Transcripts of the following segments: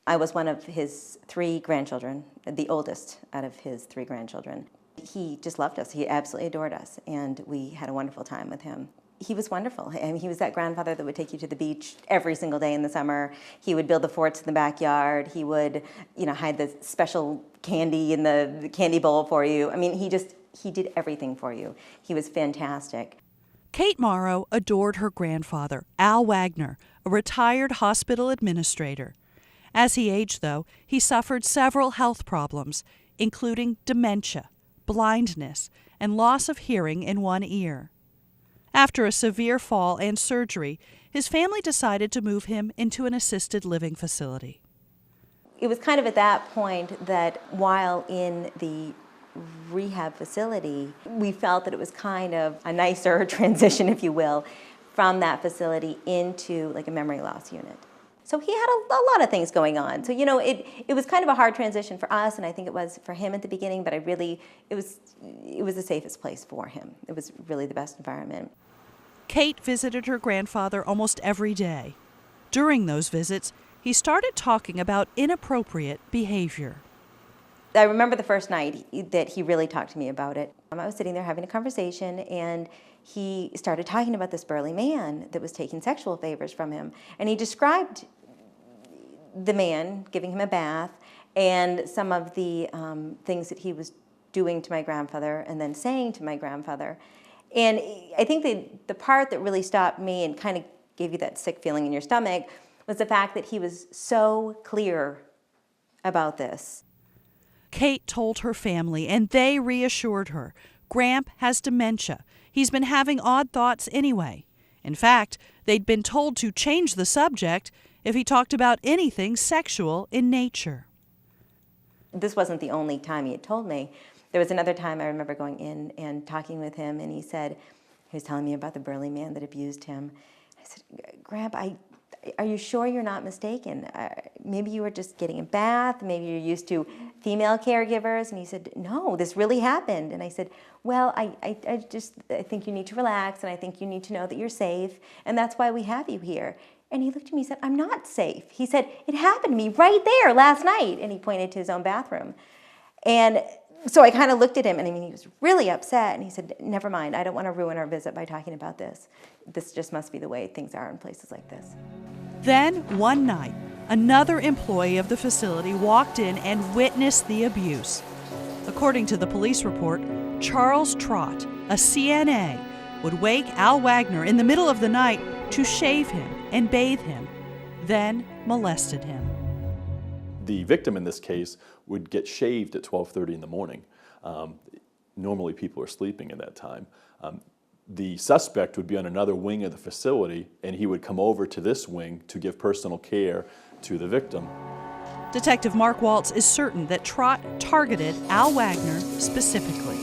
I was one of his 3 grandchildren, the oldest out of his 3 grandchildren. He just loved us. He absolutely adored us, and we had a wonderful time with him. He was wonderful. I mean, he was that grandfather that would take you to the beach every single day in the summer. He would build the forts in the backyard. He would, hide the special candy in the candy bowl for you. I mean, he did everything for you. He was fantastic. Kate Morrow adored her grandfather, Al Wagner, a retired hospital administrator. As he aged, though, he suffered several health problems, including dementia, blindness, and loss of hearing in one ear. After a severe fall and surgery, his family decided to move him into an assisted living facility. It was kind of at that point that while in the rehab facility, we felt that it was kind of a nicer transition, if you will, from that facility into like a memory loss unit. So he had a lot of things going on. So, it was kind of a hard transition for us, and I think it was for him at the beginning, but it was the safest place for him. It was really the best environment. Kate visited her grandfather almost every day. During those visits, he started talking about inappropriate behavior. I remember the first night that he really talked to me about it. I was sitting there having a conversation, and he started talking about this burly man that was taking sexual favors from him. And he described the man giving him a bath and some of the things that he was doing to my grandfather and then saying to my grandfather. And I think the part that really stopped me and kind of gave you that sick feeling in your stomach was the fact that he was so clear about this. Kate told her family, and they reassured her. Gramp has dementia. He's been having odd thoughts anyway. In fact, they'd been told to change the subject if he talked about anything sexual in nature. This wasn't the only time he had told me. There was another time I remember going in and talking with him, and he was telling me about the burly man that abused him. I said, Gramp, are you sure you're not mistaken? Maybe you were just getting a bath. Maybe you're used to female caregivers. And he said, no, this really happened. And I said, well, I think you need to relax, and I think you need to know that you're safe, and that's why we have you here. And he looked at me and said, I'm not safe. He said, it happened to me right there last night. And he pointed to his own bathroom. And so I kind of looked at him, and he was really upset. And he said, never mind, I don't want to ruin our visit by talking about this. This just must be the way things are in places like this. Then, one night, another employee of the facility walked in and witnessed the abuse. According to the police report, Charles Trott, a CNA, would wake Al Wagner in the middle of the night to shave him and bathe him, then molested him. The victim in this case would get shaved at 12:30 in the morning. Normally people are sleeping at that time. The suspect would be on another wing of the facility, and he would come over to this wing to give personal care to the victim. Detective Mark Waltz is certain that Trott targeted Al Wagner specifically.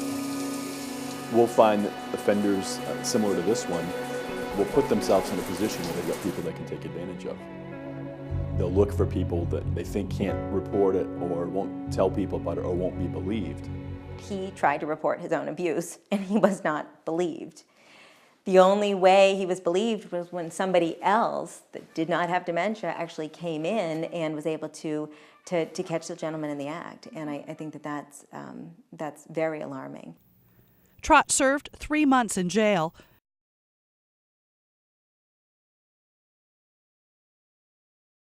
We'll find that offenders similar to this one will put themselves in a position where they've got people they can take advantage of. They'll look for people that they think can't report it or won't tell people about it or won't be believed. He tried to report his own abuse, and he was not believed. The only way he was believed was when somebody else that did not have dementia actually came in and was able to catch the gentleman in the act. And I think that's very alarming. Trott served 3 months in jail,